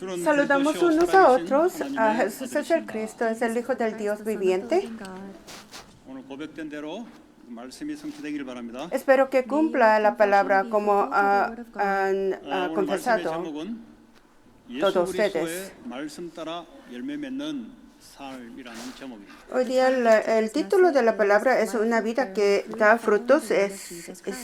Saludamos unos a otros. Jesús es el Cristo, es el Hijo del Dios viviente. 오늘 고백된 대로 말씀이 성취되길 바랍니다. Espero que cumpla la palabra como han 오늘 말씀의 confesado 제목은 예수 todos 그리스도의 ustedes. 말씀 따라 열매 맺는 삶이라는 제목입니다. Hoy día el título de la palabra es una vida que da frutos, es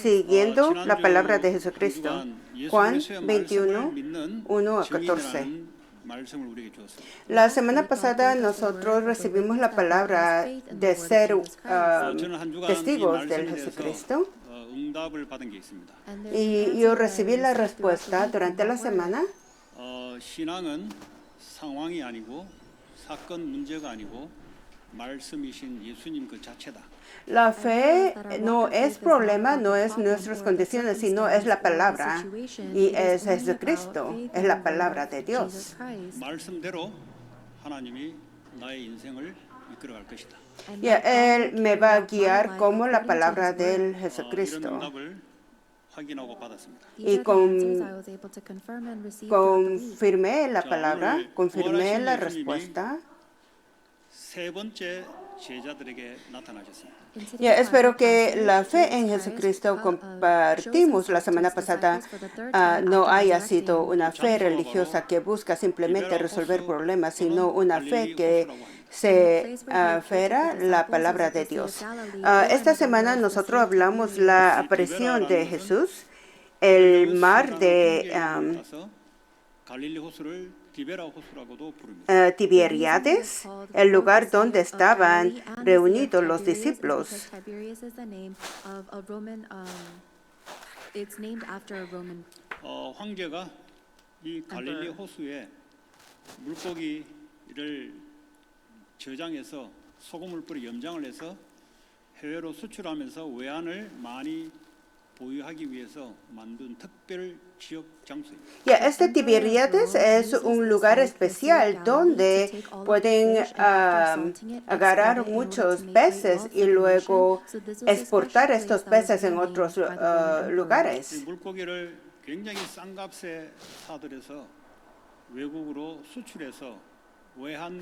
siguiendo la palabra de Jesucristo. Juan 21, 1 a 14. 말씀을 우리에게 주었습니다. La semana pasada nosotros recibimos la palabra de ser 저는 한 주간 이 testigos del 말씀에 대해서 Jesucristo. 응답을 받은 게 있습니다. Y yo recibí la respuesta durante la semana. 신앙은 상황이 아니고 사건 문제가 아니고 말씀이신 예수님 그 자체다. La fe no es problema, no es nuestras condiciones, sino es la palabra. Y es Jesucristo, es la palabra de Dios. 말씀대로 하나님이 나의 인생을 이끌어갈 것이다. Y Él me va a guiar como la palabra del 이런 Jesucristo. 응답을 확인하고 받았습니다. Y confirmé la palabra, confirmé la respuesta. 세 번째 제자들에게 나타나셨습니다. Y espero que la fe en Jesucristo compartimos la semana pasada no haya sido una fe religiosa que busca simplemente resolver problemas, sino una fe que se afera la palabra de Dios. Esta semana nosotros hablamos la aparición de Jesús, el mar de 갈릴리 호수를 디베라 호수라고도 부릅니다. Tiberíades, el lugar donde estaban reunidos los discípulos. 황제가 이 갈릴리 호수에 물고기를 저장해서 소금을 뿌려 염장을 해서 해외로 수출하면서 외환을 많이 보유하기 위해서 만든 특별 지역 장소입니다. Este Tiberíades es un lugar especial donde pueden agarrar muchos peces y luego exportar estos peces en otros lugares. 물고기를 굉장히 싼 값에 사들여서 외국으로 수출해서 외환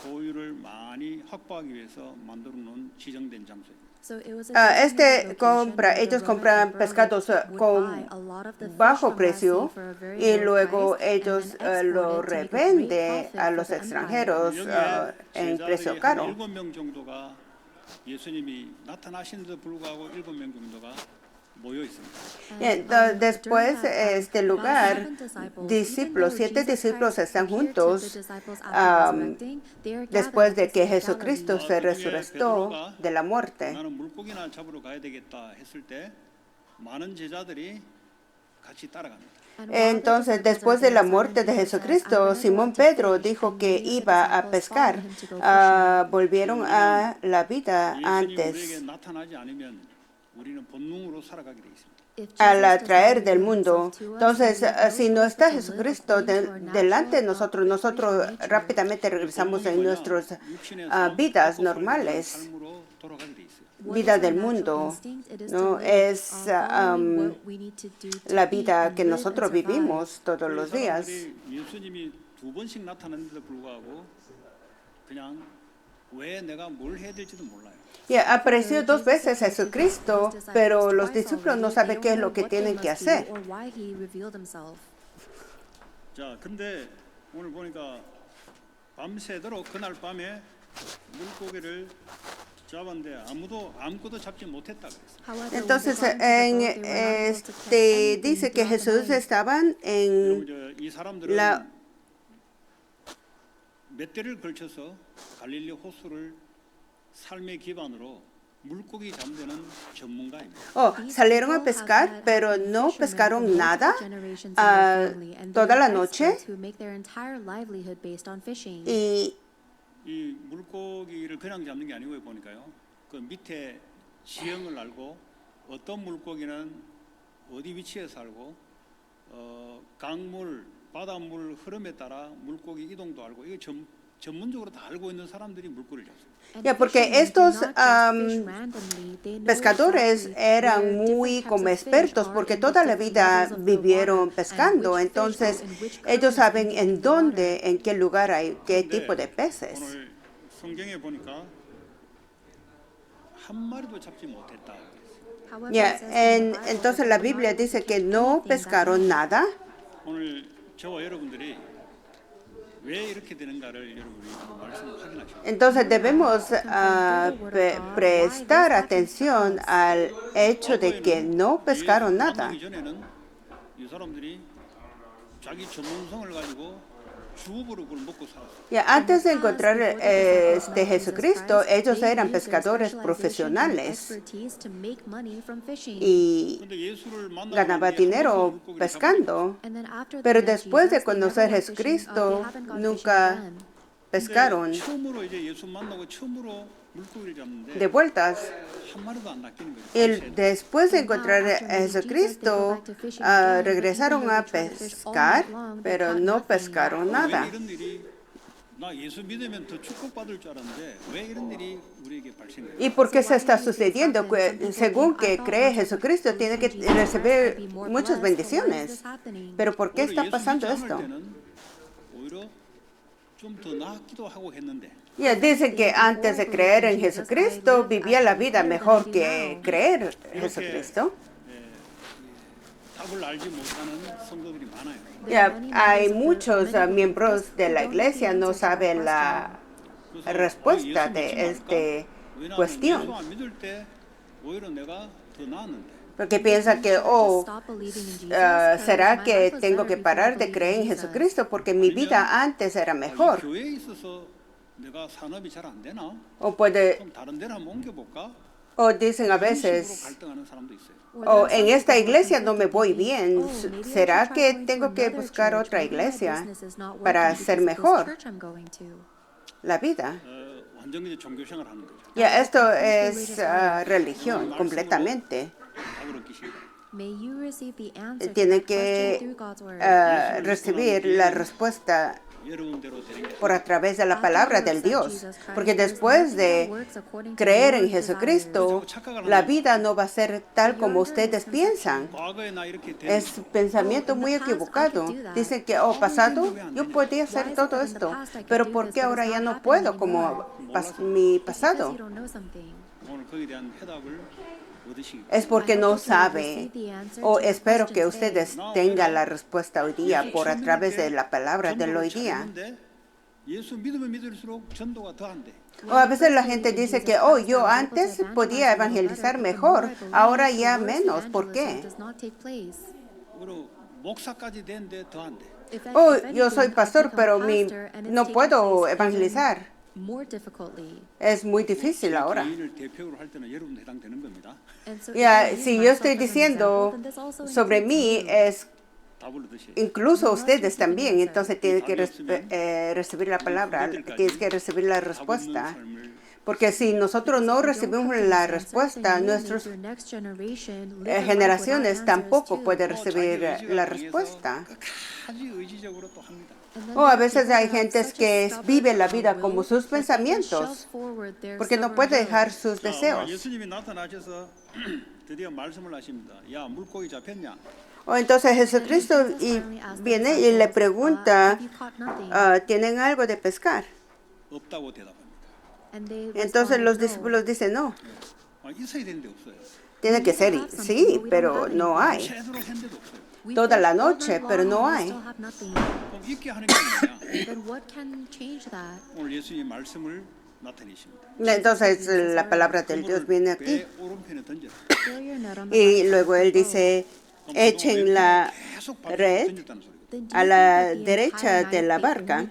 보유를 많이 확보하기 위해서 만들어 놓은 지정된 장소입니다. Ellos compran pescados con bajo precio y luego ellos lo revenden a los extranjeros en precio caro. 7명 정도가 예수님이 나타나신데도 불구하고 7명 정도가 모여 있습니다. Después, este lugar, discípulos, 7 discípulos están juntos después de que Jesucristo se resucitó de la muerte. 나는 물고기나 잡으러 가야 되겠다 했을 때 많은 제자들이 같이 따라갑니다. Entonces, después de la muerte de Jesucristo, Simón Pedro dijo que iba a pescar. Volvieron a la vida antes. 우리에게 나타나지 않으면 우리는 본능으로 살아가게 돼 있습니다. Al atraer del mundo. Entonces, si no está Jesucristo delante de nosotros, nosotros rápidamente regresamos en nuestras vidas normales. 삶으로 돌아가게 돼 있어요. Vida del mundo no es la vida que nosotros vivimos todos los días. 예수님이 두 번씩 나타났는데도 불구하고 그냥 왜 내가 뭘 해야 될지도 몰라요. Apareció 2 veces Jesucristo, pero los discípulos no saben qué es lo que tienen que hacer. 자, 근데 오늘 보니까 밤새도록 그날 밤에 물고기를 잡았는데 아무것도 잡지 못했다 그랬어요. Entonces, dice que Jesús estaban en 이 사람들은 la 몇 대를 걸쳐서 갈릴리 호수를 삶의 기반으로 물고기 잡는 전문가입니다. salieron a pescar, pero no pescaron nada toda la noche. Y 이 물고기를 그냥 잡는 게 아니고 보니까요. 그 밑에 지형을 알고 어떤 물고기는 어디 위치에 살고 강물, 바닷물 흐름에 따라 물고기 이동도 알고 이게 전문적으로 다 알고 있는 사람들이 물고기를 잡습니다. Ya, porque estos pescadores eran muy como expertos porque toda la vida vivieron pescando, entonces ellos saben en dónde, en qué lugar hay qué tipo de peces. 오늘 성경에 보니까 한 마리도 잡지 못했다. Ya, entonces la Biblia dice que no pescaron nada. 오늘 저와 여러분들이 왜 이렇게 되는가를 여러분이 말씀을 확인하셔야 돼요. Entonces debemos prestar atención al hecho de que no pescaron nada. 만나기 전에는 이 사람들이 자기 전문성을 가지고 주업으로 그걸 먹고 살았어요. Ya, antes de encontrar Jesucristo, ellos eran pescadores profesionales y 근데 예수를 만나고 ganaban 이제 dinero 물고기를 pescando. Pero después de conocer a Jesucristo, nunca pescaron 근데 처음으로 이제 예수 만나고 처음으로 물고기를 잡는데 de vueltas. 한 마리도 안 낚이는 거예요. Y después de encontrar a Jesucristo, regresaron a pescar, pero no pescaron 왜 nada. 이런 일이 나 예수 믿으면 더 축복받을 줄 알았는데 왜 이런 일이 우리에게 발생해요? ¿Y por qué se está sucediendo? Que según que cree Jesucristo, tiene que recibir muchas bendiciones. Pero ¿por qué está pasando esto? 오히려 좀 더 나았기도 하고 했는데 Ya dicen que antes de creer en Jesucristo, vivía la vida mejor que creer en Jesucristo. 답을 알지 못하는 성도들이 많아요. Ya, hay muchos miembros de la iglesia no saben la respuesta de esta cuestión. 예수 안 믿을 때 오히려 내가 더 나았는데. Porque piensan que, ¿será que tengo que parar de creer en Jesucristo porque mi vida antes era mejor? 교회에 있어서 내가 산업이 잘 안 되나? O puede, 그럼 다른 데나 한번 옮겨볼까? o dicen a 그런 식으로 veces, 갈등하는 사람도 있어요. o en esta iglesia no me voy bien, ¿será que tengo que buscar otra iglesia para hacer mejor la vida? 완전 이제 종교 생활 하는 거죠. Ya, esto es religión completamente. 답을 얻기시기 바랍니다. Tienen que recibir la respuesta 여러분대로 되는 게 por a través de la palabra del Dios. Porque después de creer en Jesucristo, la vida no va a ser tal como ustedes piensan. 과거에 나 이렇게 된 Es pensamiento muy equivocado. Dicen que, pasado, yo podía hacer todo esto, pero ¿por qué ahora ya no puedo como mi pasado? 오늘 거기에 대한 해답을 얻으시기 Es porque no sabe, o espero que ustedes tengan la respuesta hoy día por a través de la palabra del hoy día. 예수 믿으면 믿을수록 전도가 더 안 돼. O a veces la gente dice que, yo antes podía evangelizar mejor, ahora ya menos. ¿Por qué? 그리고 목사까지 됐는데 더 안 돼. Yo soy pastor, pero no puedo evangelizar. Es muy difícil ahora. 개인을 대표로 할 때는 여러분 해당되는 겁니다. Ya, si yo estoy diciendo sobre mí, es 답을 얻으셔야 돼요. incluso ustedes también. Entonces tienen que recibir la palabra, tienes que recibir la respuesta. Porque si nosotros no recibimos la respuesta, nuestras generaciones tampoco pueden recibir la respuesta. 끝까지 의지적으로 또 합니다. O a veces hay gentes que viven la vida como sus pensamientos, porque no puede dejar sus deseos. 예수님이 나타나셔서 드디어 말씀을 하십니다. 야, 물고기 잡혔냐? O entonces Jesucristo viene y le pregunta, ¿tienen algo de pescar? 없다고 대답합니다. Entonces los discípulos dicen, no, 있어야 되는데 없어요. tiene que ser, sí, pero no hay. 제대로 했는데도 없어요. Toda la noche, pero no hay. 그럼 있게 하는 게 뭐냐? 오늘 예수님 말씀을 나타내십니다. Entonces la palabra del Dios viene aquí. 배 오른편에 던져라. Y luego él dice, echen la red 던졌다는 소리거든요. a la derecha de la barca.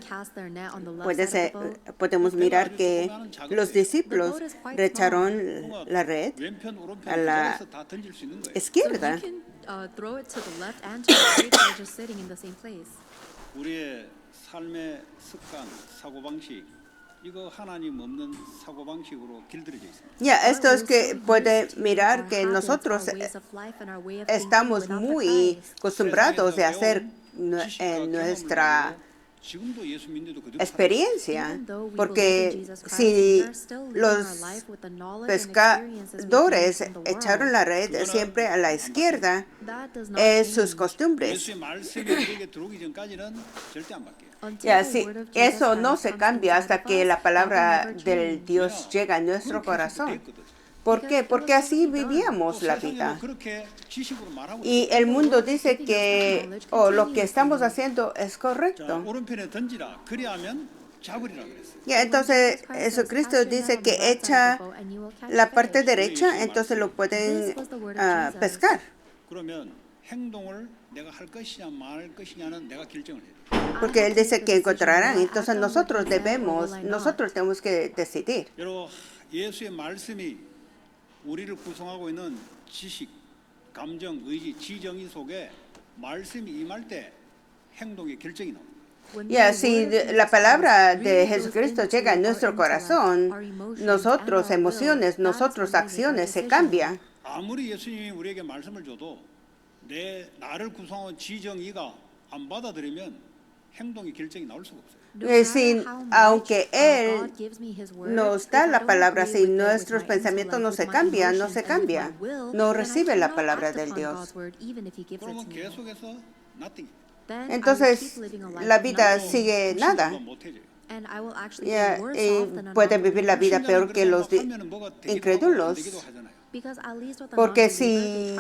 Podemos mirar que los discípulos echaron la red 왼편 오른편 a la 다 던질 수 있는 거예요. izquierda. Throw it to the left and to the right. They're just sitting in the same place. 우리의 삶의 습관, 사고 방식 이거 하나님 없는 사고 방식으로 길들여져 있습니다. Ya, esto es que puede mirar que nosotros estamos muy acostumbrados de hacer en nuestra 지금도 예수 믿는데도 그대로 experiencia, Even though we believe in porque Jesus Christ, si we are still living los our life with the knowledge and experiences we gain pescadores from the echaron world. la red siempre a la izquierda, That does not es change. sus costumbres. 예수의 말씀이 우리에게 들어오기 전까지는 절대 안 바뀌어요. Until Ya, the sí, word of Jesus eso no Christ se comes cambia inside hasta of que us, la that will palabra never del change. Dios llega a nuestro 그렇게 corazón. 됐거든. ¿Por qué? Porque así vivíamos la 세상에도 vida. 그렇게 지식으로 말하고 Y el mundo dice que lo que estamos haciendo es 자, correcto. 오른편에 던지라 그리하면 잡으리라 그랬어요. Ya, entonces Jesucristo dice que echa la parte derecha, entonces lo pueden pescar. 그러면 행동을 내가 할 것이냐 말 것이냐는 내가 결정을 해야 돼. Porque Él dice que encontrarán. Entonces nosotros tenemos que decidir. 여러분 예수의 말씀이 우리를 구성하고 있는 지식, 감정, 의지, 지정의 속에 말씀이 임할 때 행동의 결정이 나옵니다. Ya, si la palabra de Jesucristo llega a nuestro corazón, nosotros emociones, nosotros acciones se cambian. 아무리 예수님이 우리에게 말씀을 줘도 나를 구성한 지정의가 안 받아들이면 행동의 결정이 나올 수가 없어요. Aunque Él nos da la palabra, si nuestros pensamientos no se cambian, no recibe la palabra del Dios. 그러면 계속해서 nothing. Entonces la vida sigue nada. Ya, y puede vivir la vida peor que los incrédulos. Porque si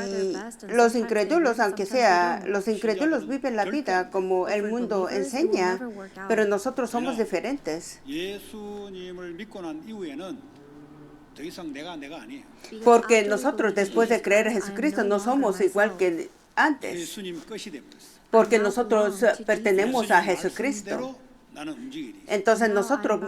los incrédulos, aunque sea, los incrédulos viven la vida como el mundo enseña, pero nosotros somos diferentes. 예수님을 믿고 난 이후에는 더 이상 내가 아니에요. Porque nosotros después de creer en Jesucristo no somos igual que antes. 예수님 것이 되버렸어요. Porque nosotros pertenecemos a Jesucristo. 나는 움직이리. Entonces nosotros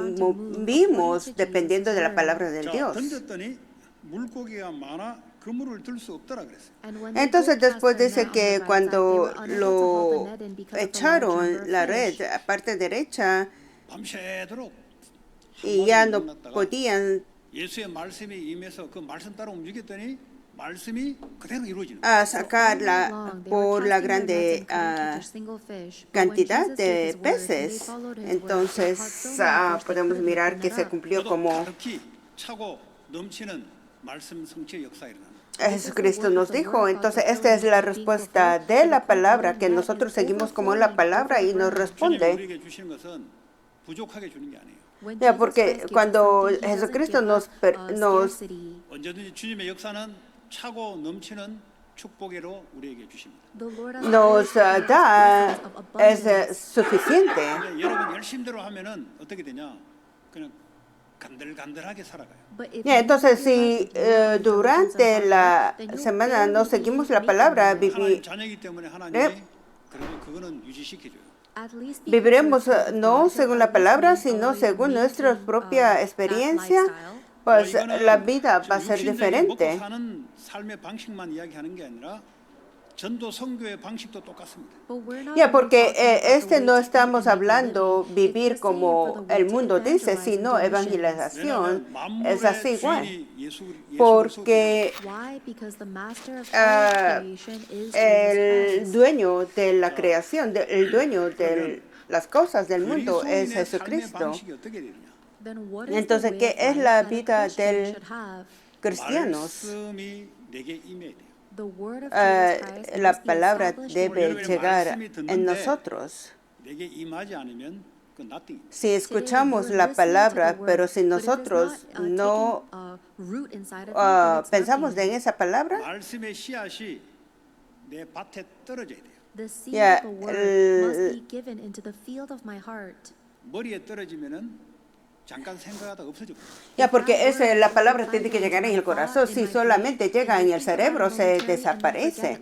vivimos dependiendo de la palabra del 자, Dios. 던졌더니 물고기가 많아 그물을 들 수 없더라 그랬어요. Entonces después dice que cuando lo echaron la red a parte derecha 밤새도록 y ya no podían 예수의 말씀이 임해서 그 말씀 따라 움직였더니 말씀이 그대로 이루어지는 a sacarla por la grande cantidad de peces. Entonces podemos mirar que se cumplió como 가득히 차고 넘치는 말씀 성취의 역사가 일어나는. Jesucristo nos dijo. Entonces esta es la respuesta de la palabra, que nosotros seguimos como la palabra y nos responde. 우리에게 주시는 것은 부족하게 주는 게 아니에요. Ya, porque cuando Jesucristo nos 언제든지 주님의 역사는 차고 넘치는 축복으로 우리에게 주십니다. da es suficiente. 근데 여러분 열심대로 하면은 어떻게 되냐? 그냥 간들간들하게 살아가요. Ya, entonces si durante la semana no seguimos la palabra, 하나님 자녀이기 때문에 하나님이 그래도 그거는 유지시켜줘요. viviremos no según la palabra, sino según nuestra propia experiencia, pues la vida va a ser diferente. 먹고 사는 삶의 방식만 이야기하는 게 아니라 전도 선교의 방식도 똑같습니다. Ya, porque no estamos hablando vivir como el mundo dice, sino evangelización es así igual. Porque el dueño de la creación, el dueño de las cosas del mundo es Jesucristo. Entonces, ¿qué es la vida del cristiano? 말씀이 내게 임해야 돼요. La palabra debe llegar en nosotros. 내게 임하지 않으면 그 nothing. Si escuchamos la palabra, pero si nosotros no pensamos en esa palabra, 말씀의 씨앗이 내 밭에 떨어져야 돼요. The seed of the word must be given into the field of my heart. 머리에 떨어지면은 잠깐 생각하다 없어져. ya, porque la palabra tiene que llegar en el corazón. Si solamente llega en el cerebro, se desaparece.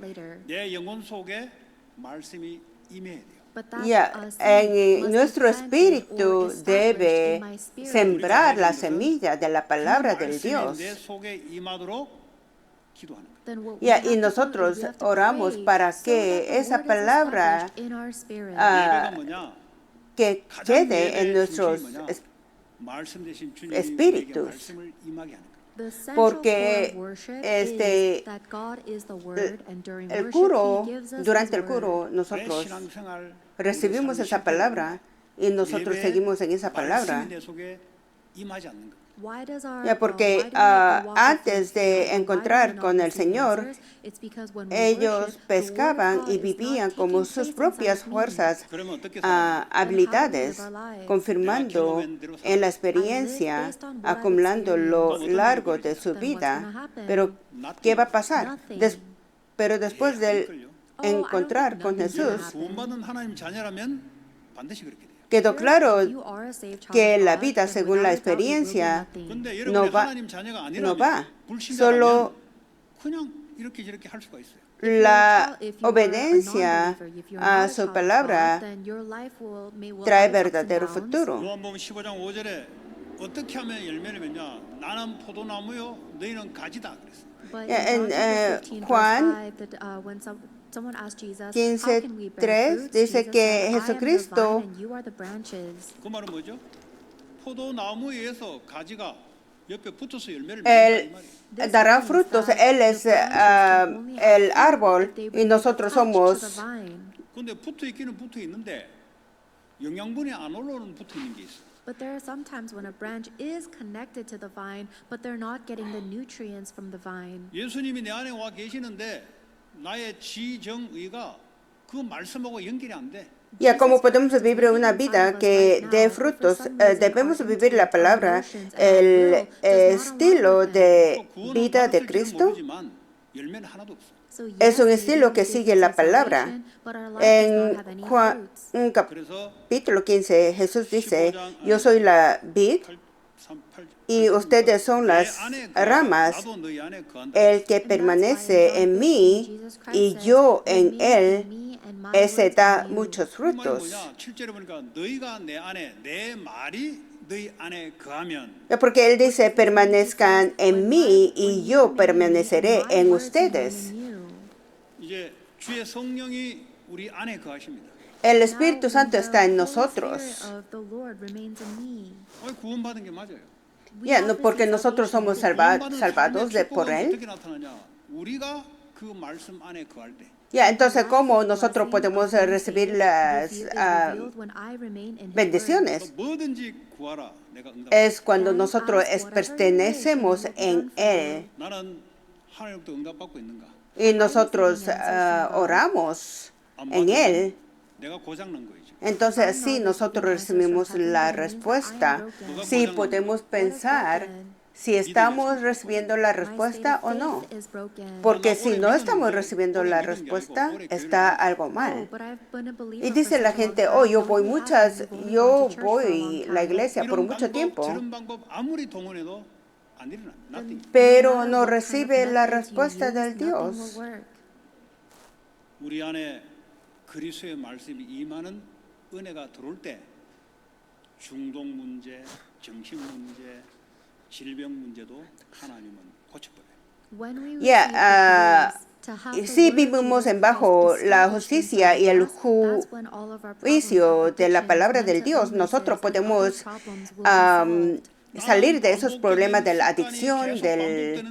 내 영혼 속에 말씀이 임해야 돼요. Ya, en nuestro espíritu debe sembrar la semilla de la palabra del Dios. 내 속에 임하도록 기도하는 거예요. Ya, y nosotros oramos para que esa palabra 예배가 뭐냐? que quede en nuestros 말씀 대신 주님이 espíritus. 말씀을 임하게 하는 거예요. Porque el curo, durante el curo, nosotros recibimos esa palabra y nosotros 예배 seguimos en esa palabra. 말씀이 내 속에 임하지 않는가? Why does our, Ya, porque why do we walk with antes fruit? de Why do we encontrar not con el receive Señor, answers? It's because when we ellos worship, the word of pescaban God y is not vivían taking como place sus inside propias of me. fuerzas, 그러면 어떻게 살아요? habilidades, confirmando en la experiencia, acumulando lo largo de su vida. Pero, ¿qué va a pasar? Pero después de encontrar con Jesús, 구원받은 하나님 자녀라면 반드시 그렇게 돼요. quedó claro If you are a saved child que of la God, vida, then según la without a doubt, you will do experiencia, nothing. 근데 no 여러분이 va, 하나님 자녀가 no 아니라면 va. 불신자라면 Solo 그냥 이렇게 저렇게 할 수가 있어요. la If you are a obediencia non-believer, if you're a not a su child of palabra God, then your life will trae have ups and verdadero downs. futuro. 요한복음 15장 5절에 어떻게 하면 열매를 맺냐? 나는 포도나무요, 너희는 가지다 그랬어요. But Yeah, in and, John chapter 15, Juan verse 5, that, when someone asked Jesus, how can we 15:3 bear fruits? dice Jesus que said, I am the Jesucristo, vine and you are the branches. 그 말은 뭐죠? 포도나무에 의해서 가지가 옆에 붙어서 열매를 맺는다 이 Él 말이에요. dará frutos. Él es el árbol y nosotros somos. 근데 붙어 있기는 붙어 있는데 영양분이 안 올라오는 붙어 있는 게 있어. But there are some times when a branch is connected to the vine, but they're not getting the nutrients from the vine. 예수님이 내 안에 와 계시는데 나의 지정의가 그 말씀하고 연결이 안 돼. Ya, ¿cómo podemos vivir una vida que dé frutos? Debemos vivir la palabra, el estilo de vida de Cristo. 모르지만 열매는 하나도 없어. So Es un yes, estilo maybe que we sigue give la some palabra. salvation, but our life does not have any fruits. En 그래서 capítulo 15, Jesús dice, yo soy la vid 8, y ustedes son las ramas. 나도 너희 안에 거한다. El que And that's why in permanece John en mí 15, Jesus Christ y says, yo en "Remain él, in me and my ese words da in you." muchos 그 말이 frutos. 뭐냐? 7절에 보니까 너희가 내 안에 내 말이 너희 안에 거하면 Porque él dice, permanezcan en mí y yo permaneceré en ustedes. 이제 주의 성령이 우리 안에 거하십니다. El Espíritu Santo está en nosotros. 아니, 구원받은 게 맞아요. Ya, no, porque nosotros somos 구원받은 salvados 삶의 por 축복은 él. 어떻게 나타나냐? 우리가 그 말씀 안에 거할 때. Ya, entonces, ¿cómo nosotros podemos recibir las bendiciones? 뭐든지 구하라. 내가 응답. Es cuando nosotros pertenecemos en él 나는 하나님부터 응답받고 있는가? y nosotros oramos en él. 내가 고장난 거이죠. Entonces, así nosotros recibimos la respuesta. Sí, podemos pensar si estamos recibiendo la respuesta o no. Porque si no estamos recibiendo la respuesta, está algo mal. Y dice la gente, oh, yo voy a la iglesia por mucho tiempo, 저런 방법 아무리 동원해도 안 일어나. nothing. pero no recibe la respuesta del Dios. 우리 안에 그리스도의 말씀이 임하는 은혜가 들어올 때 중독 문제, 정신 문제, 질병 문제도 하나님은 고쳐버려요. Ya, si vivimos en bajo la justicia y el juicio de la palabra del Dios, nosotros podemos salir de esos problemas de la adicción, de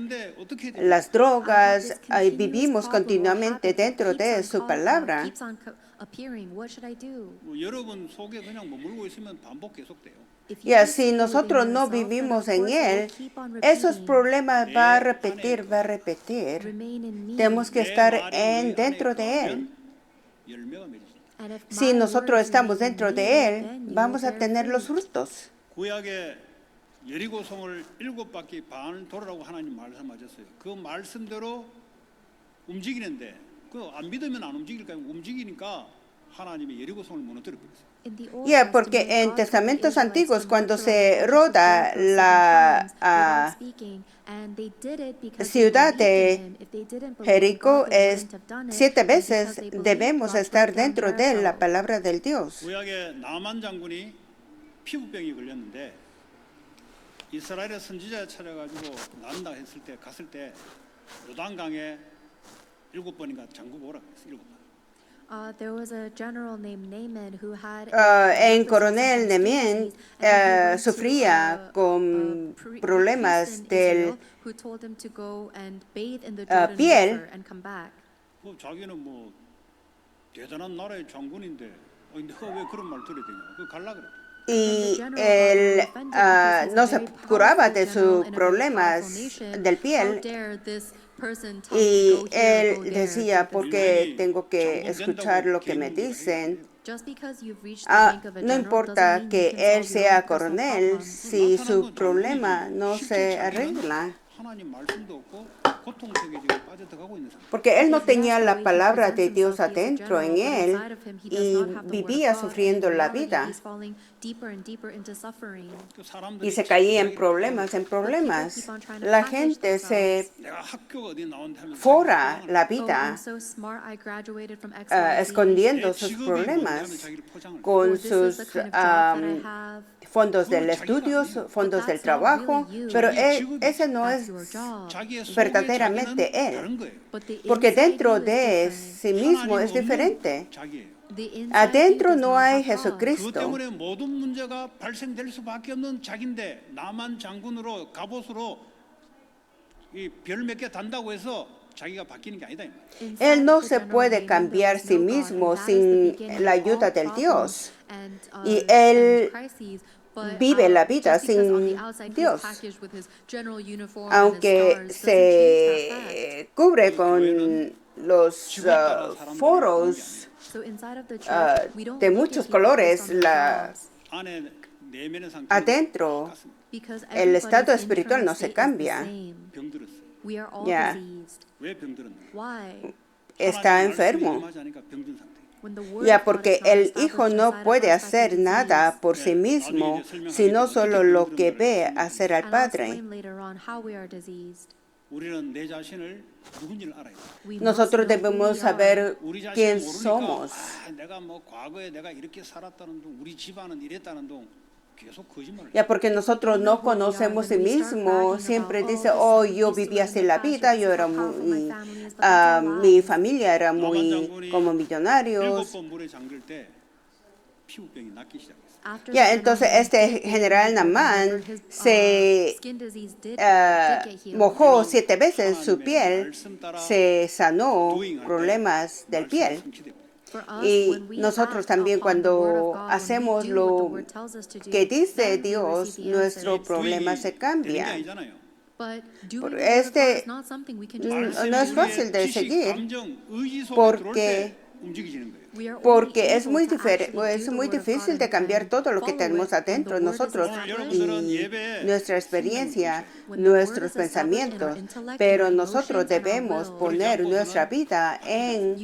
las drogas, y vivimos continuamente dentro de su palabra. 여러분 속에 그냥 머물고 있으면 반복 계속돼요. Y así nosotros no vivimos en él, esos problemas va a repetir. Tenemos que estar dentro de él. 열매가 맺어진다. Si nosotros estamos dentro de él, vamos a tener los frutos. 구약에 여리고성을 7바퀴 반 돌으라고 하나님 말씀하셨어요. 그 말씀대로 움직이는데 그 안 믿으면 안 움직일까요? 움직이니까 하나님이 여리고성을 무너뜨려 버렸어요. Ya, porque en Testamentos antiguos, cuando se roda la ciudad de Jericó, 7 veces debemos estar dentro de la palabra del Dios. 구약에 나만 장군이 피부병이 걸렸는데 이스라엘의 선지자 찾아가지고 난다 했을 때 갔을 때 요단강에 7번인가 잠그고 오라 그랬어요. 7번. There was a general named Naaman who had En Coronel Nemien sufría con problemas del who told him to go and bathe in the piel. River and come back. 자기는 뭐 대단한 나라의 장군인데 내가 왜 그런 말 들어야 되냐? 그 갈라 그래. y él no se curaba de sus problemas del piel y él decía, ¿por qué tengo que escuchar lo que me dicen? No importa que él sea coronel, si su problema no se arregla, 하나님 말씀도 없고 고통 속에 지금 빠져들어가고 있는 상태. porque él no tenía la palabra de Dios adentro en él y vivía sufriendo la vida y se caía en problemas, La gente se 내가 학교가 어디 나온다 하면 fora la vida escondiendo sus 직업이 problemas 뭔지 하면 자기를 포장을. con sus fondos del estudio, fondos del trabajo, pero ese no es 자기의 속의 verdaderamente 자기는 él, 다른 거예요. porque dentro de sí mismo es 하나님 없는 diferente. 자기예요. Adentro no hay 그것 Jesucristo. 때문에 모든 문제가 발생될 수밖에 없는 자기인데 나만 장군으로 갑옷으로 이 별 몇 개 단다고 해서 자기가 바뀌는 게 아니다. Él no se puede cambiar sí mismo sin la ayuda del Dios. Y él vive la vida sin Dios, aunque se cubre con los foros de muchos colores, 안에 내면의 상태 adentro el estado espiritual no se cambia. 병들었어요. Ya, 왜 병들었나? está enfermo. 하니까 병든 상태. Ya, porque el hijo no puede hacer nada por sí mismo, sino solo lo que ve hacer al padre. 우리는 내 자신을 누군지를 알아야 돼. Nosotros debemos saber 우리 자신을 quién 모르니까 somos. 내가 뭐 과거에 내가 이렇게 살았다는 둥, 우리 집안은 이랬다는 둥 계속 거짓말을. Ya, porque nosotros no conocemos sí mismo, siempre dice, oh, yo vivía así la vida, yo era muy, mi familia era muy como millonarios. 7번 물에 잠길 때 피부병이 낫기 시작했어요. Ya, entonces este general Naamán se mojó 7 veces su piel, se sanó problemas del piel. Y nosotros también cuando hacemos lo que dice Dios, nuestro problema se cambia. Este no es fácil de seguir porque es muy difícil de cambiar todo lo que tenemos adentro nosotros y nuestra experiencia, nuestros pensamientos, pero nosotros debemos poner nuestra vida en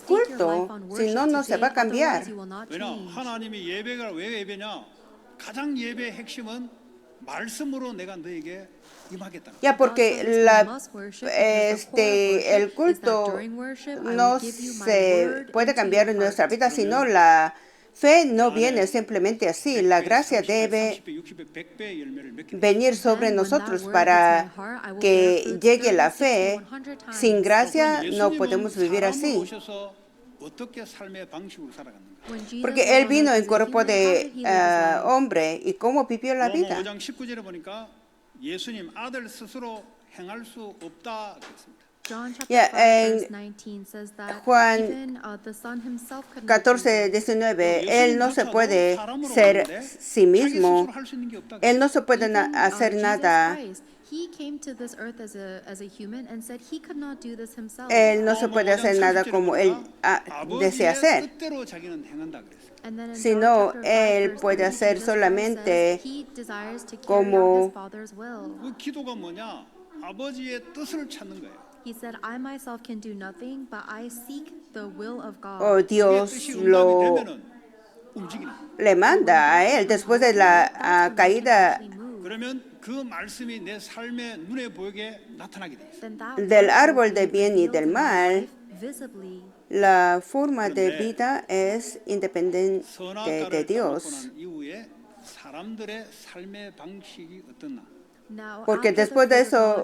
culto, si no, no se va a cambiar. 하나님이 예배가 왜 예배냐? 가장 예배의 핵심은 말씀으로 내가 너에게 Ya, porque el culto no se puede cambiar en nuestra vida, sino la fe no viene simplemente así. La gracia debe venir sobre nosotros para que llegue la fe. Sin gracia no podemos vivir así. Porque Él vino en cuerpo de hombre. ¿Y cómo vivió la vida? 예수님 아들 스스로 행할 수 없다 그랬습니다. En Juan 14:19, Él no se puede ser sí mismo. Él no se puede hacer nada. Él no se puede hacer nada como Él desea hacer. Sino Él puede hacer solamente como 기도가 뭐냐? 아버지의 뜻을 찾는 거예요. He said, I myself can do nothing, but I seek the will of God. Dios le manda a Él después de la caída 그러면 그 말씀이 내 삶의 눈에 보이게 나타나게 돼 있어요. del árbol de bien y del mal. La forma de vida es independiente de Dios. Porque después de eso,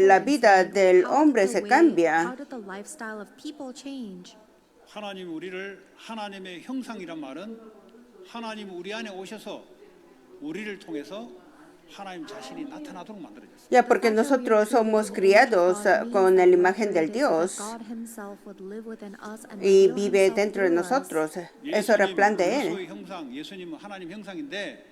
la vida del hombre se cambia. 하나님 우리를 하나님의 형상이란 말은 하나님 우리 안에 오셔서 우리를 통해서 하나님 자신이 나타나도록 만들어졌어요. Ya, porque nosotros somos criados con la imagen del Dios y vive dentro de nosotros. Eso era el plan de Él. 그리스도의 형상, 예수님은 하나님 형상인데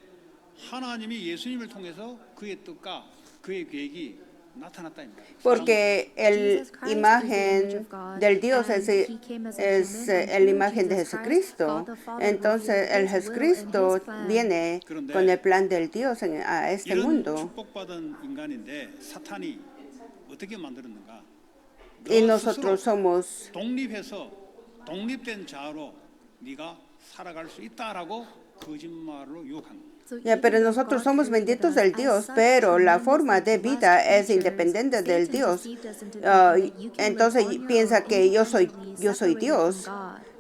하나님이 예수님을 통해서 그의 뜻과 그의 계획이 나타났다입니다. Porque la imagen del Dios es la imagen de Jesucristo. Entonces, el Jesucristo viene con el plan del Dios a este 이런 mundo. 축복받은 인간인데 사탄이 어떻게 만들었는가? Y 너 nosotros 스스로 somos 독립해서 독립된 자아로 네가 살아갈 수 있다라고 거짓말로 유혹한 거예요. Ya, pero nosotros somos benditos del Dios, pero la forma de vida es independiente del Dios. Entonces piensa que yo soy Dios.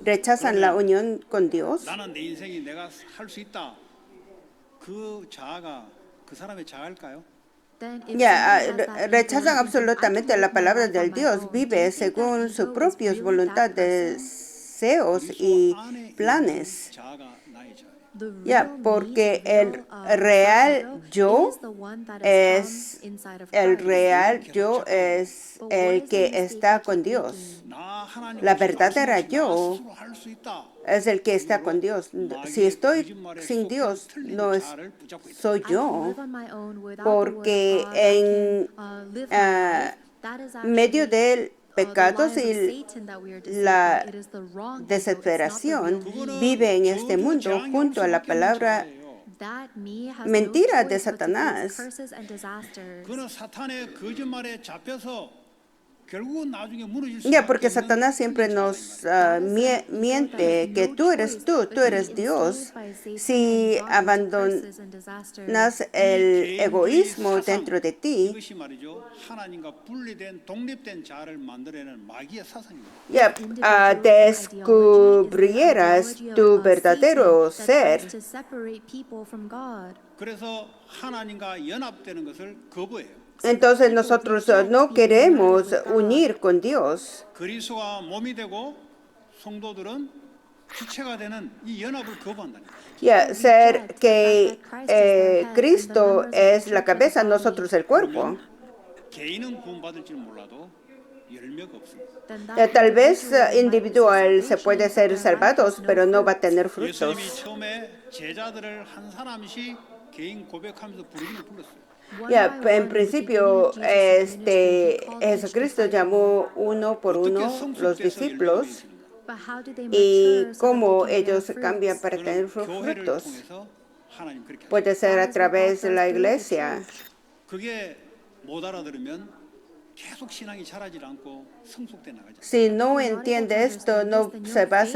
Rechazan la unión con Dios. 나는 내 인생이 내가 할 수 있다. 그 자아가 그 사람의 자아일까요? Ya, rechazan absolutamente la palabra del Dios. Vive según sus propias voluntades, deseos y planes. 자아가 나의 자아. Ya, porque el real yo es el que está con Dios. 나 하나님 La verdadera yo 스스로 할 수 있다. es el que está con Dios. Si estoy sin Dios, no soy yo, porque en medio del pecado y la desesperación vive en este mundo junto a la palabra mentira de Satanás. 그는 사탄의 거짓말에 잡혀서 결국은 나중에 무너질 수 Ya, porque Satanás siempre nos miente que tú eres Dios. Si abandonas el egoísmo dentro de ti, 이것이 말이죠. 하나님과 분리된 독립된 자아를 만들어내는 마귀의 사상입니다. ya descubrieras tu verdadero ser. 그래서 하나님과 연합되는 것을 거부해요. Entonces nosotros no queremos unir con Dios. 그리스도가 몸이 되고 성도들은 지체가 되는 이 연합을 거부한다는 거예요. Ya, ser que Cristo es la cabeza, nosotros el cuerpo. 개인은 구원받을지는 몰라도 열매가 없습니다. Ya, tal vez individual se puede ser salvados, pero no va a tener frutos. 예수님이 처음에 제자들을 한 사람씩 개인 고백하면서 부르기는 불렀어요. Ya, en principio, Jesucristo llamó uno por uno los discípulos y cómo ellos cambian para tener frutos. Puede ser a través de la iglesia. 그게 못 알아들으면 계속 신앙이 자라지 않고 성숙돼 나가죠. Si no entiende esto, no se va a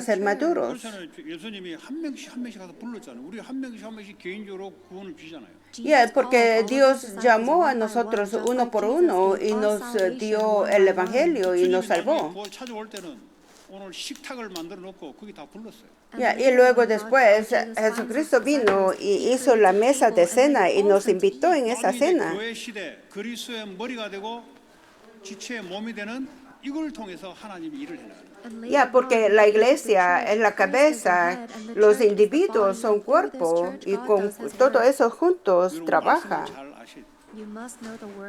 ser maduros. 예수님이 한 명씩 가서 불렀잖아요. 우리 한 명씩 개인적으로 구원을 주잖아요. Ya, porque Dios llamó a nosotros uno por uno y nos dio el evangelio y nos salvó. 찾아올 때는 오늘 식탁을 만들어 놓고 거기 다 불렀어요. Ya, y luego después Jesucristo vino y hizo la mesa de cena y nos invitó en esa cena. 교회 시대 그리스도의 머리가 되고 지체의 몸이 되는 이걸 통해서 하나님이 일을 해나가는. Ya, porque la iglesia es la cabeza, los individuos son cuerpo y con todo eso juntos trabaja.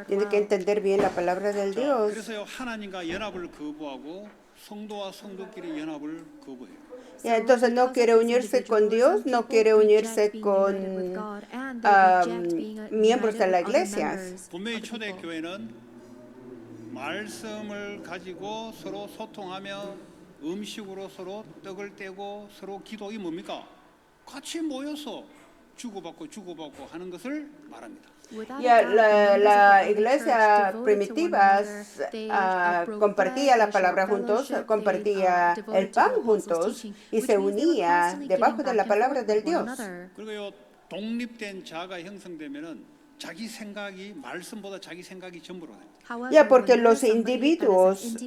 Tiene que entender bien la palabra del Dios. 그래서 하나님과 연합을 거부하고 성도와 성도끼리 연합을 거부해요. Ya, entonces no quiere unirse con Dios, no quiere unirse con miembros de la iglesia. 분명히 초대교회는 말씀을 가지고 서로 소통하며 음식으로 서로 떡을 떼고 서로 기도이 뭡니까? 같이 모여서 주고받고 하는 것을 말합니다. Ya, la iglesia primitiva compartía la palabra juntos, compartía el pan juntos y se unía debajo de la palabra del Dios. 그리고 독립된 자아가 형성되면은 자기 생각이 말씀보다 자기 생각이 전부로 됩니다. Ya, porque los individuos,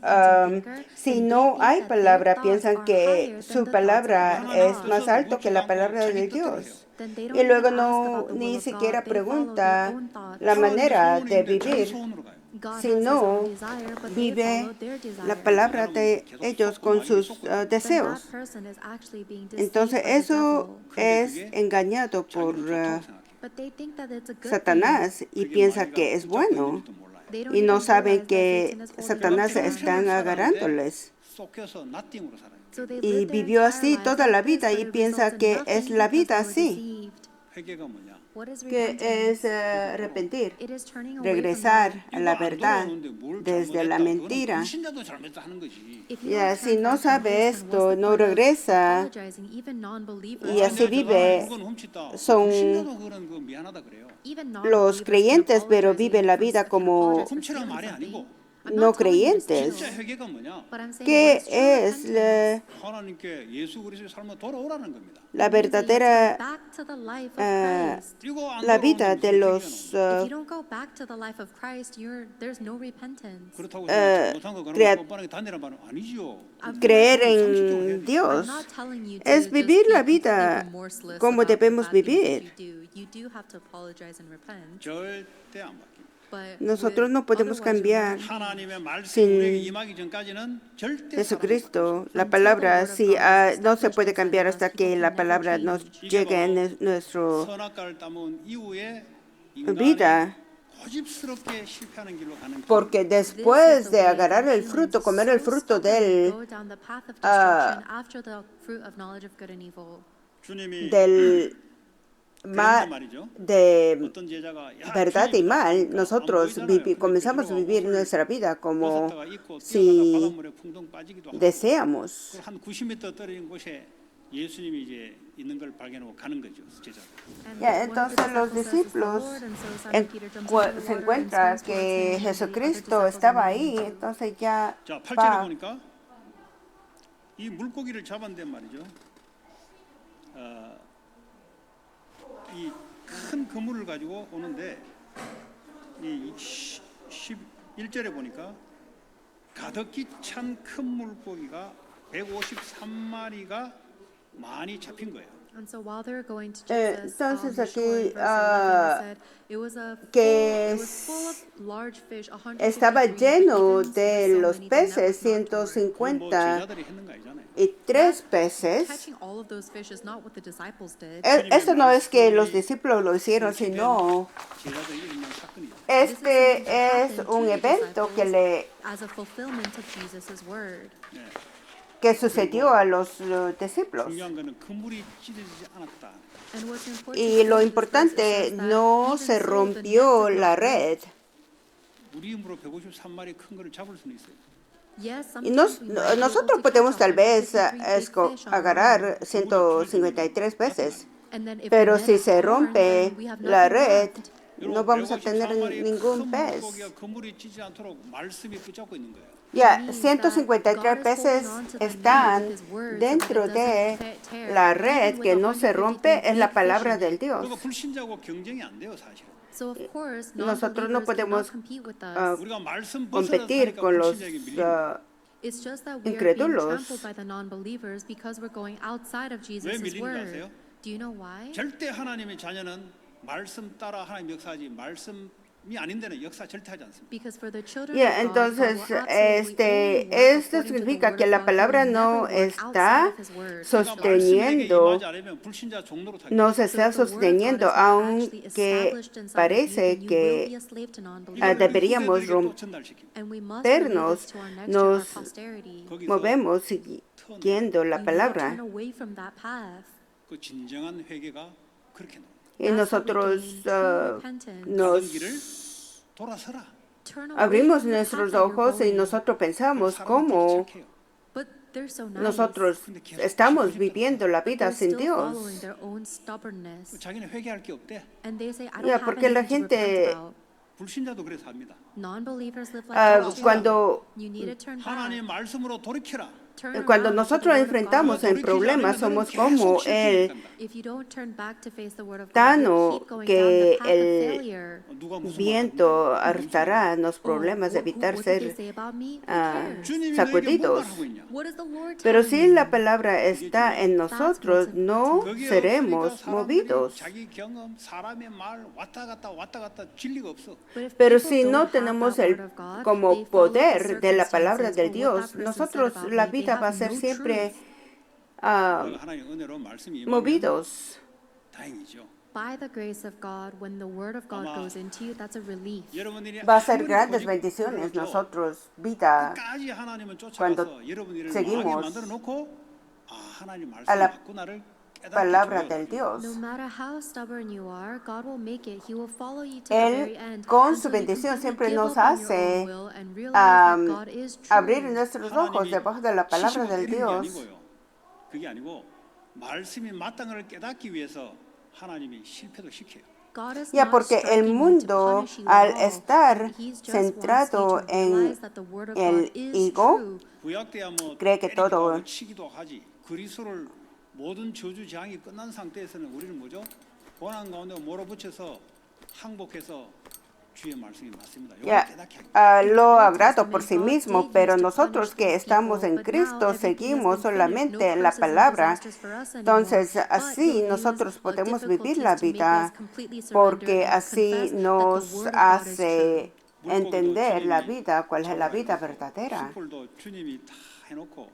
si no hay palabra, piensan que su palabra es más alto que la palabra de Dios. Y luego ni siquiera pregunta la manera de vivir, sino vive la palabra de ellos con sus deseos. Entonces eso es engañado But they think that it's a good Satanás y 그게 piensa 마귀가 que es 붙잡고 bueno 있는지도 몰라요. thing. They don't y no even saben realize that que Satan is holding Satanás them. están agarrándoles. 쫓겨서 나띵으로 살아요. So they Y lived their vivió entire así lives toda like la this, vida but y it piensa results in que nothing es la because vida they were así. deceived. 회개가 뭐냐? What is Que es repentance? arrepentir, It is turning away from regresar that. a la 이거 안 verdad 돌아오는데 뭘 desde la 잘못했다. 그거는 mentira. 불신자도 잘못했다 하는 거지. If you Ya, don't si turn no back from sabe this, then esto, what's the no point of regresa apologizing? Even non-believers, y así 내가 저 사람이 vive, 물건 훔쳤다. son 불신자도 그런 거 미안하다 그래요. even los non-believers can creyentes, pero apologize vive even la for, vida can como apologize for 훔치란 stealing 말이 something. 아니고 I'm no not telling you to creyentes. 진짜 steal, 회개가 뭐냐? but I'm saying what que is true es repentance? 하나님께 예수 그리스도의 삶으로 돌아오라는 겁니다. la It means that you have to go verdadera back to the life of ah, Christ. 이거 안 la 돌아오는데 vida 무슨 de 회개가 los If you don't go back to the life of Christ, there's no repentance. 그렇다고 잘못한 거 crea- 그러면 뻔뻔하게 다니란 말은 아니지요. creer 상식적으로 en 해야 돼. Dios. I'm not telling you to Es just vivir la be vida remorseless como about the debemos bad things vivir. that you do. You do have to apologize and repent. 절대 안 바뀝니다. But Nosotros no podemos otherwise you're cambiar not. 하나님의 말씀이 sin 우리에게 임하기 전까지는 절대 Jesucristo. La Until the palabra word of sí, God is no se established puede inside cambiar of us, hasta people que can la never palabra nos change. llegue en nuestra 선악과를 따먹은 이후에 인간이 vida. 고집스럽게 실패하는 길로 가는 길. Porque después de agarrar el fruto, comer el fruto del 주님이 mal, 말이죠. de 어떤 제자가 야, verdad y 주님, mal, 그러니까 nosotros 안 보이잖아요. comenzamos a 그러니까 vivir 옷을 nuestra vida como 벗었다가 입고 si 뛰어가다 바닷물에 풍덩 빠지기도 하고 deseamos. 한 90m 떨어진 곳에 예수님이 이제 있는 걸 발견하고 가는 거죠, 제자. Ya, entonces los discípulos se encuentran que Jesucristo estaba ahí, entonces ya 자, 8절에 va. 보니까 이 물고기를 잡았는데 말이죠. 이 큰 그물을 가지고 오는데 이 11절에 보니까 가득히 찬 큰 물고기가 153마리가 많이 잡힌 거예요. And so while they're going to Jesus, Entonces the shore, in aquí, verse 11, it said, it was que full of large fish, 153, estaba but lleno even de with so los many, the net peces, was not torn. 뭐 153 제자들이 했는 거 아니잖아요. peces. Catching all of those fish is not what the disciples did. Esto no es que los discípulos lo hicieron, sino 제자들이 일어난 사건이죠. este es un evento As a fulfillment of Jesus' word. 네. que sucedió a los discípulos. 중요한 거는 그물이 찢어지지 않았다. And what's important Y lo to importante, is that no even se so, the rompió net did la not break. red. 우리 힘으로 153마리 큰 거를 잡을 수는 있어요. Yes, Y sometimes we might be able nosotros to podemos catch tal vez 153 big fish on our agarrar own. 153 peces, And then if the pero net si is se torn, rompe then we have la nothing red, left. no vamos a tener 153마리 ningún 큰 pez. 물고기가 그물이 찢지 않도록 말씀이 붙잡고 있는 거예요. Ya, 153 peces están dentro de la red que no se rompe, es la palabra del Dios. 그러니까 불신자고 경쟁이 안 돼요, 사실은. So of course, Nosotros no non-believers podemos cannot compete with us. 우리가 말씀 competir 벗어나니까 con los 불신자에게 밀립니다. It's just that we are being incrédulos. trampled by the non-believers because we're going outside of 왜 Jesus' 밀리는지 word. 아세요? Do you know why? 절대 하나님의 자녀는 말씀 따라 하나님 역사하지 말씀이 아닌 데는 역사 절대 하지 않습니다. Because for the children Ya, of God, God entonces, will absolutely only work esto according to the significa word que of la God. He palabra will no never work outside está of His word. 그러니까 말씀에게 sosteniendo, 임하지 않으면 불신자 종로로 타게 no 돼요. se está sosteniendo, aunque parece que deberíamos rompernos, nos movemos siguiendo la palabra. 그 진정한 회개가 그렇게 나와요. Y nosotros 가던 길을 돌아서라. abrimos nuestros ojos y nosotros pensamos cómo nosotros estamos viviendo la vida sin Dios. 자기는 회개할 게 없대. Ya, porque la gente 불신자도 그래서 합니다. cuando 하나님의 말씀으로 돌이켜라. Cuando nosotros enfrentamos el problema, somos como el Tano que el viento arrastrará los problemas, evitar ser sacudidos. Pero si la palabra está en nosotros, no seremos movidos. Pero si no tenemos como poder de la palabra de Dios, nosotros la vida va a ser siempre movidos. by the grace of God, when the word of God 아마 goes into you, that's a relief. 여러분들이 Va a ser 아무리 grandes 고집 bendiciones 부려도 nosotros, vida, 끝까지 하나님은 cuando 쫓아가서 여러분들을 seguimos 망하게 만들어 놓고 하나님 a 말씀이 la 맞구나를 깨닫게 palabra 줘요. del Dios. No matter how stubborn you are, God will make it. He will follow you to the very Él, end con su until you bendición, completely siempre give nos up on your own hace will and realize that God is abrir true. nuestros ojos debajo de la palabra 치시고 del 때리는 게 Dios. 아니고요. 그게 아니고 말씀이 마땅한 걸 깨닫기 위해서 하나님이 실패도 시켜요. God is Ya, not porque el striking you to mundo, punish you al at all. estar He's just wants you centrado to en realize that the word of el God is ego, true. 구약 때야 뭐 cree que 때리기도 todo 하고 치기도 하지. 그리스도를 모든 저주 재앙이 끝난 상태에서는 우리는 뭐죠? 고난 가운데 몰아붙여서 항복해서 주의 말씀이 맞습니다. 이걸 ya 깨닫게 합니다. lo agrado por sí mismo, pero nosotros que estamos en Cristo seguimos solamente en la palabra. Entonces, así nosotros podemos vivir la vida, porque así nos hace entender la vida, cuál es la vida verdadera. 숯불도 주님이 다 해놓고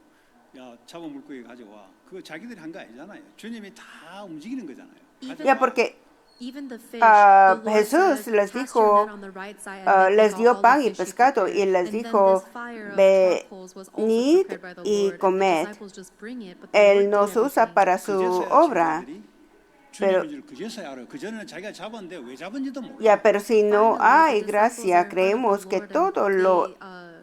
야 잡아 물고기 가져와. 그거 자기들이 한 거 아니잖아요. 주님이 다 움직이는 거잖아요. Ya, porque Even the fish, Ah, the Lord Jesús said, les "Cast dijo, your net on the right side," and they les got dio all the pan y fish he pescado prepared. y les And then dijo, this fire of charcoals was also venid prepared by the y Lord, and the comed. disciples just bring it, but the Él Lord nos did usa everything. para su 그제서야 obra, 친구들이 pero 주님인 줄 그제서야 알아요. 그전에는 자기가 잡았는데 왜 잡은지도 몰라. ya, pero si no Finally, hay the disciples gracia, are in front of creemos the que Lord, and todo lo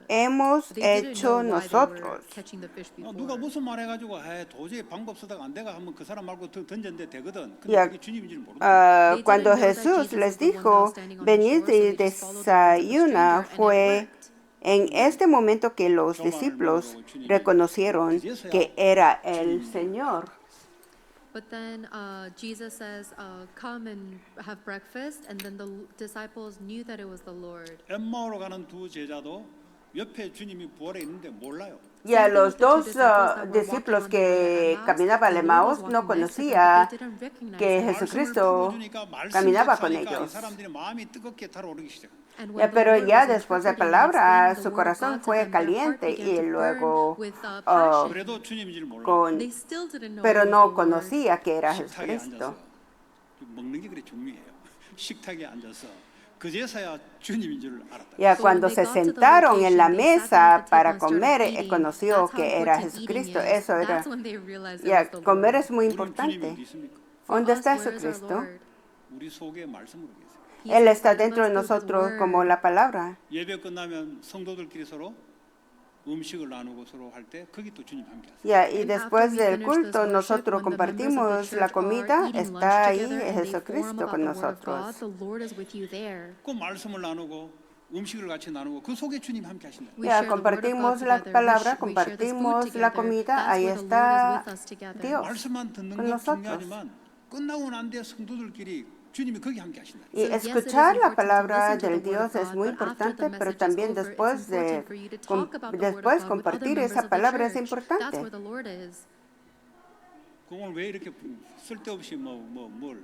hemos they didn't hecho know why they were nosotros. catching the fish 누가 before. 무슨 말 해가지고 도저히 방법 쓰다가 안 돼가 하면 그 사람 말고 던졌는데 되거든. 근데 Ya, 그게 주님인 줄 모르는 cuando Jesús les dijo, venid y desayuna, fue en este momento que los discípulos reconocieron que era el Señor. But then Jesus says, "Come and have breakfast," and then the disciples knew that it was the Lord. 엠마오로 가는 두 제자도 옆에 주님이 부활해 있는데 몰라요. Y a los dos discípulos que caminaban a Emaús no conocía que Jesucristo caminaba con ellos. 사람들이 마음이 뜨겁게 달아오르기 시작. Ya, pero ya después de palabra, su corazón fue caliente y luego 그래도 주님인 줄 몰라. pero no conocía que era 식탁에 Jesucristo. 앉아서 먹는 게 그래 중요해요. 식탁에 앉아서 그제서야 주님인 줄 알았다. Ya cuando se sentaron en la mesa para comer, conoció que era Jesucristo. Eso era. Ya, comer es muy 우리는 주님이 어디 importante. 있습니까? ¿Dónde está Jesucristo? 우리 속에 말씀으로 계세요. Él está dentro de nosotros como la palabra. 예배 끝나면 성도들끼리 서로 음식을 나누고 서로 할 때 거기 또 주님 함께 하세요. Ya, y después del culto nosotros compartimos la comida, está ahí Jesucristo con nosotros. 그 말씀을 나누고 음식을 같이 나누고 그 속에 주님 함께 하신다. Ya, compartimos la palabra, compartimos la comida, ahí está Dios 말씀만 듣는 con 건 nosotros. 중요하지만 끝나고 난 뒤에 성도들끼리 주님이 거기 함께 하신다. Y escuchar la palabra del Dios es muy importante, pero también después compartir esa palabra es importante. 오늘 왜 이렇게 쓸데없이 뭘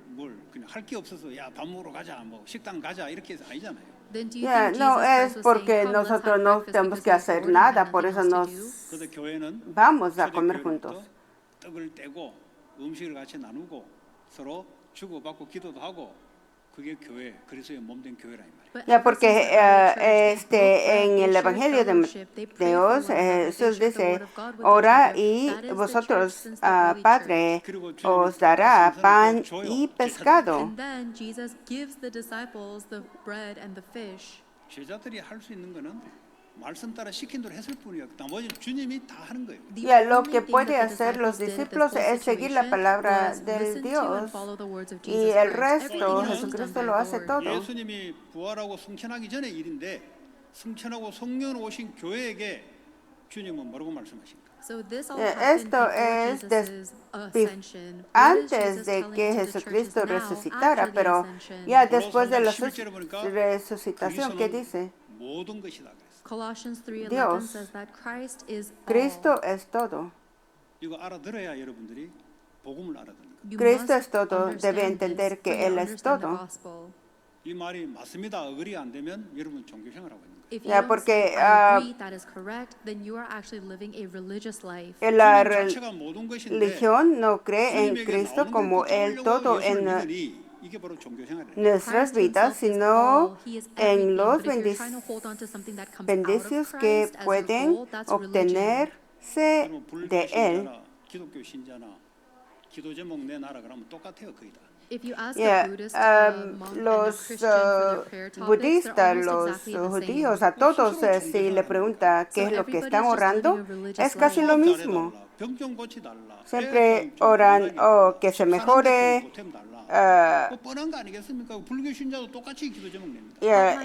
그냥 할 게 없어서 야 밥 먹으러 가자 뭐 식당 가자 이렇게 해서 아니잖아요. Ya, no es porque nosotros no tenemos que hacer nada, por eso nos 그래서 교회는 vamos a comer juntos. 떡을 떼고 음식을 같이 나누고 서로 주고받고 기도도 하고 그게 교회 그리스도의 몸된 교회라 이 말이에요. Ya, porque en el Evangelio de Dios, Jesús dice, ora y vosotros, Padre, os dará pan y pescado. And then Jesus gives the disciples the bread and the fish. 제자들이 할 수 있는 거는 말씀 따라 시킨 대로 했을 뿐이에요. 나머지 주님이 다 하는 거예요. Ya, lo que puede hacer los discípulos es seguir la palabra del Dios y el resto Jesucristo lo hace todo. 예수님이 부활하고 승천하기 전의 일인데 승천하고 성령 오신 교회에게 주님은 뭐라고 말씀하십니까? Esto es antes de que Jesucristo resucitara, pero ya después de la resucitación, ¿qué dice? 모든 것이다 그랬어요. Colossians 3:11 Dios, says that Christ is all. Cristo es todo. 이거 알아들어야 여러분들이 복음을 알아듣는 거예요. You Cristo must es todo, debe understand entender this que for you Él to es understand the todo. gospel. 이 말이 맞습니다. 어글이 안 되면 여러분 종교생활 하고 있는 거예요. If you Ya, don't porque, agree that is correct, then you are actually living a religious life. La 주님 자체가 모든 것인데 religión no cree en 주님에게 Cristo 나오는 como 걸 el 쫓아오려고 todo 예수를 en 믿으니 이게 바로 종교 생활이에요. nuestras Christ vidas, himself is sino all, he is en everything. los But if you're trying to hold on to something that comes out of beneficios Christ que as your pueden goal, that's religion. obtenerse 그러면 불교 de él. 신자나 기독교 신자나 기도 제목 내놔라 그러면 똑같아요, 거의 다. If you ask Yeah, a Buddhist monk and a los Christian for their prayer topics, they're budistas, almost los exactly the judíos, same. a todos si le pregunta qué So es lo que everybody's están just orando, living a religious es casi life. lo 수업 mismo. 잘해달라, 병 고치달라, Siempre 좀 oran, 건강하게 oh, que se 사람 mejore, 됐으면 보탬 달라. ah, 뭐 뻔한 거 아니겠습니까? 불교 신자도 똑같이 기도 제목 냅니다.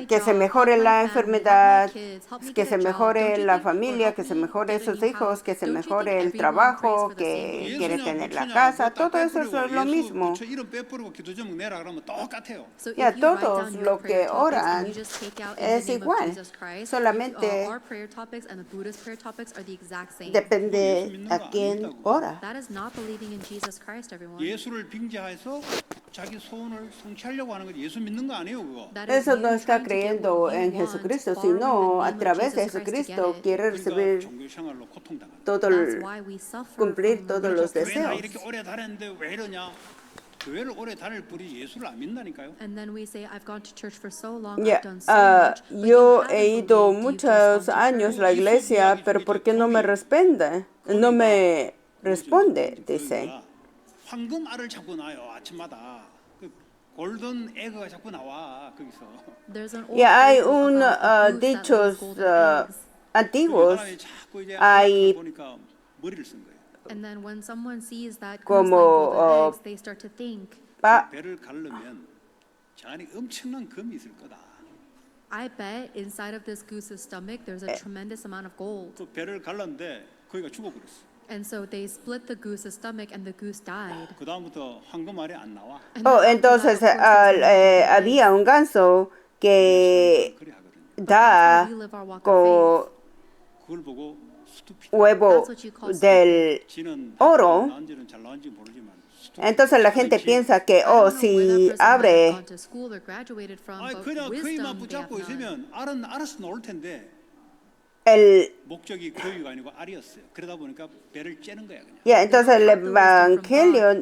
que se mejore la enfermedad, que se mejore la familia, que se mejore sus hijos, que se mejore el trabajo, que quiere 예수냐 tener la 부처냐 casa, 그거 다 todo eso es 빼버리고 lo 예수 mismo. 부처 이름 빼버리고 기도 제목 내라 그러면 똑같아요. So if Ya you write todos down your lo prayer que topics and oran you just take out in es the name igual, of Jesus Christ, solamente our prayer topics and the Buddhist prayer topics are the exact same. depende a quién ora. That is not believing in Jesus Christ, everyone. 예수를 빙자해서 자기 소원을 성취하려고 하는 거지. 예수 믿는 거 아니에요, 그거. That is Eso you no está trying to get creyendo what you en want, Jesucristo, borrowing the sino name a of través de Jesus Christ to get Jesucristo it. quiere 그러니까 recibir 종교 생활로 고통당한다. todo That's el, why we suffer cumplir from todos religious los 교회 나 deseos. 이렇게 오래 다녔는데 왜 이러냐? 교회를 오래 다닐 뿐이 예수를 안 믿는다니까요. And then we say, I've gone to church for so long, Ya, I've done so much, but you yo haven't he ido believed, you've just muchos gone to años a church. la iglesia, pero ¿por qué no me responde? No me responde, dice. 그러니까 황금 알을 자꾸 놔요 아침마다. 그 골든 에그가 자꾸 나와 거기서. There's an old Ya hay fable about a goose that lays dichos golden eggs. antiguos, 사람이 자꾸 이제 hay 알을 보니까 머리를 쓴 거예요. And then when someone sees that goose como laying golden eggs, they start to think, 배를 가르면 저 안에 엄청난 금이 있을 거다. I bet inside of this goose's stomach there's a tremendous amount of gold. 그 배를 갈랐는데 거기가 죽어버렸어. And so they split the goose's stomach and the goose died. 그 다음부터 황금 알이 안 nawa. And then after that, entonces of course, there's no golden eggs. había un ganso que 그래 하거든. But that's da how we live our walk of con 그걸 보고 스투피드. huevo del 지는 oro. 나온지는 잘 나온지 모르지만. Entonces la gente piensa que, faith. I oh, don't know where that si person might have abre gone to school or graduated from, 아니 but 그냥 거기만 wisdom they have 붙잡고 none. 있으면 알은 알아서 나올 텐데 el... 목적이 거기가 아니고 알이었어요. 그러다 보니까 배를 째는 거야 그냥. Ya, entonces el evangelio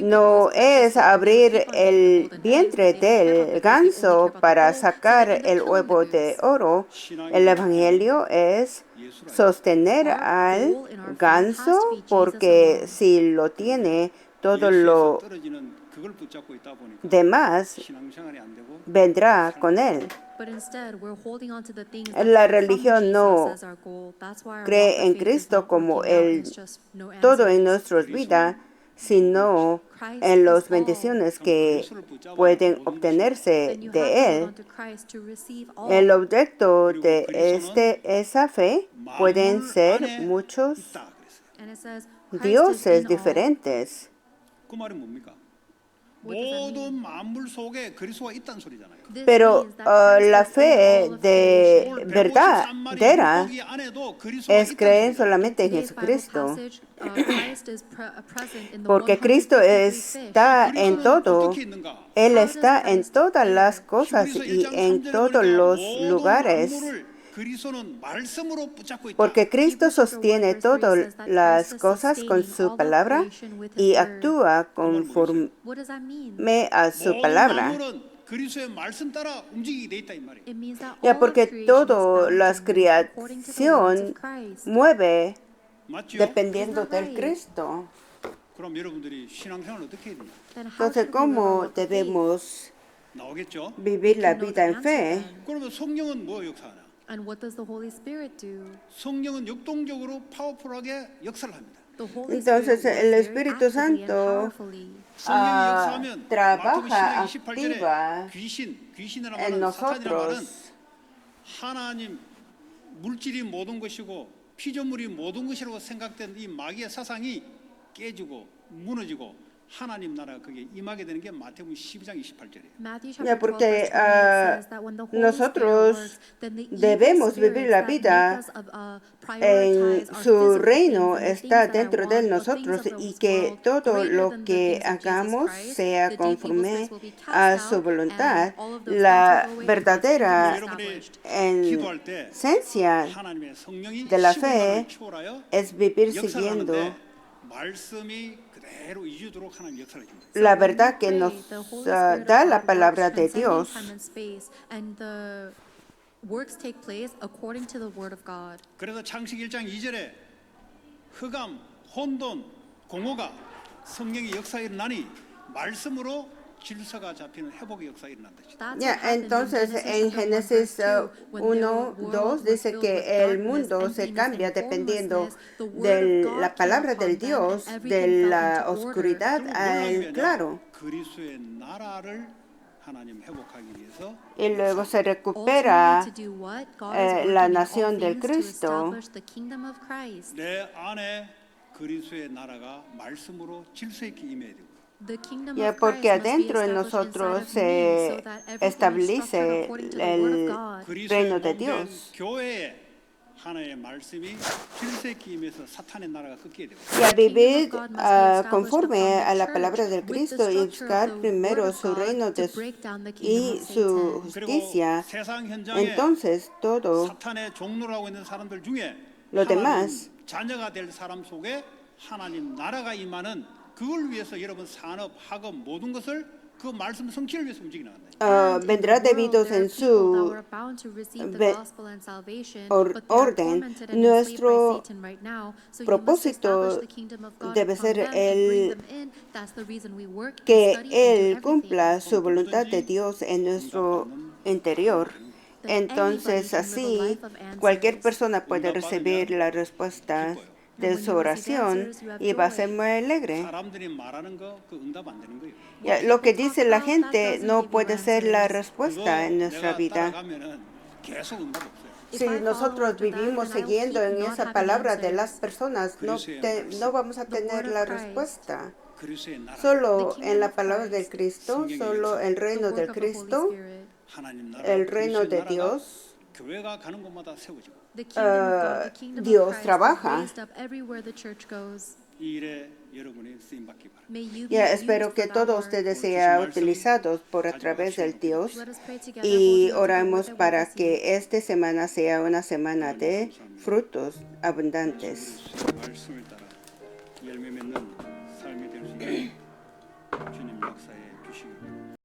no es abrir el vientre del ganso para sacar el huevo de oro. El evangelio es sostener al ganso porque si lo tiene, todo lo 예수에서 떨어지는 그걸 붙잡고 있다 보니까 demás 신앙생활이 안 되고 vendrá con él. But instead, we're holding on to the things La that come from religión Jesus no as our goal. That's why our cree walk of en faith is Cristo not como working out, and el it's just no todo en answers. nuestras vidas, sino en las bendiciones que pueden obtenerse Then you have de to hold él. on to Christ to receive all. El objeto de esa fe pueden ser muchos 있다 그랬어요. And it says, Christ is dioses in all. diferentes. 그 말이 뭡니까? What does that 모든 mean? 만물 속에 그리스도가 있다는 소리잖아요. This Pero means that Christ la is in fe all of de creation. verdadera 물고기 안에도 그리스도가 es creer 있다는 소리잖아요. solamente en Today's Bible Jesucristo. passage, Christ is present in the Porque Cristo 153 fish. está en 그리스도는 todo. 어떻게 있는가? Él está en todas las cosas 히브리서 y 1장 en 3절에 todos 보니까 los 모든 lugares. 만물을 그리스도는 말씀으로 붙잡고 있다. Porque Cristo sostiene todas las cosas con su palabra y actúa conforme What does that mean? a su 모든 palabra. 만물은 그리스도의 말씀 따라 움직이게 돼 있다 이 말이에요. It means that Ya all porque of creation is todo bound la to move according to the words creación of Christ. mueve 맞죠? dependiendo del Cristo. 그럼 여러분들이 신앙생활 어떻게 해야 되냐? Then how Entonces, should we live our ¿cómo walk of faith? debemos 나오겠죠? vivir la We know vida the en answer fe? then. 그러면 성령은 뭐 역사하나? And what does the Holy Spirit do? 성령은 역동적으로 파워풀하게 역사를 합니다. The Holy Entonces, Spirit el works very Espíritu actively and Santo powerfully. 성령이 역사하면 trabaja, 마태복음 28절에 activa 귀신이라는 en 말은 사탄이라는 말은 nosotros. 하나님 물질이 모든 것이고 피조물이 모든 것이라고 생각된 이 마귀의 사상이 깨지고 무너지고 하나님 나라가 거기에 임하게 되는 게 마태복음 12장 28절이에요. Matthew Ya, chapter 12 porque verse 28 says that when the Holy nosotros Spirit works, then the evil debemos vivir spirits la that vida make us, en prioritize our su physical reino things and the está things that dentro I de want, the nosotros things of y this que world, todo greater lo than the que things of Jesus hagamos Christ, sea the deep evil conforme spirits will be cast a out, su voluntad. and all of those La things will go away, and God's kingdom verdadera is 여러분이 established. 기도할 때 esencia 하나님의 성령이 de la 시공간을 fe 초월하여 es vivir 역사를 siguiendo 하는데 말씀이 그대로 그대로 이주도록 하나님 역사를 줍니다. la verdad que nos da la palabra de Dios. And the works take place according to the word of God. 그래서 창세기 1장 2절에 흑암, 혼돈, 공허가 성령의 역사가 일어나니 말씀으로 질서가 잡히는 회복의 역사가 일어난다. That's Ya, what happened in entonces en Genesis Génesis chapter 2, when the 1:2 world dice was que filled with el darkness mundo and se Venus cambia and dependiendo formlessness, the word de of God la came palabra upon del them, Dios, and de everything la fell into order. oscuridad 그럼 뭘 al 의미하냐? claro. 그리스도의 나라를 하나님 회복하기 위해서 Y luego se Ultimately recupera to do what? God is working la in all nación del things to Cristo. establish the kingdom of Christ. 내 안에 그리스도의 나라가 말씀으로 질서 있게 임해야 되고 The kingdom Ya, of porque Christ must be adentro de established nosotros inside of me, so se that everything is establece structured according to the word of el God. 그리스도의 reino de 몸된 Dios. 교회에 하나님의 말씀이 질서 있게 임해서 사탄의 나라가 꺾여야 되고 Y a vivir The kingdom of God must be established conforme upon the a la church palabra del with the Cristo y structure of buscar the primero word of su God reino to break down the y kingdom of su Satan. 그리고 justicia. 세상 현장에 Entonces todo 사탄의 종로라고 있는 사람들 중에 lo 하나님 demás 자녀가 될 사람 속에 하나님 나라가 임하는 그걸 위해서 여러분 산업, 학업 모든 것을 그 말씀 성취를 위해서 움직이는 거다. And in vendrá the world, debido there are en people that su were bound to receive the ve- gospel and salvation, but they are orden. tormented and enslaved by Nuestro Satan right now. So you must establish propósito the kingdom of God debe upon ser them and bring them in. That's the reason we work and que study and do Él everything. cumpla su voluntad de Dios en nuestro interior. Entonces así cualquier persona puede recibir la respuesta de su oración y va a ser muy alegre. 사람들이 말하는 거 그 응답 안 되는 거예요. Ya, lo que dice la gente no puede ser la respuesta en nuestra 내가 vida. 따라가면은 계속 응답 없어요. Si nosotros vivimos siguiendo en esa palabra de las personas, no vamos a tener la respuesta. 그리스도의 나라, Solo en la palabra del Cristo, solo el reino del Cristo, 하나님 나라, el reino 그리스도의 de 나라가 Dios, 교회가 가는 곳마다 세워지고 Dios trabaja. 이 일에 여러분이 쓰임 받기 바랍니다. Ya espero que todos ustedes sean utilizados por a través del Dios y oramos para que esta semana sea una semana de frutos abundantes. 말씀을 따라 열매 맺는 삶이 될 수 있는 주님 역사에 주시기 바랍니다.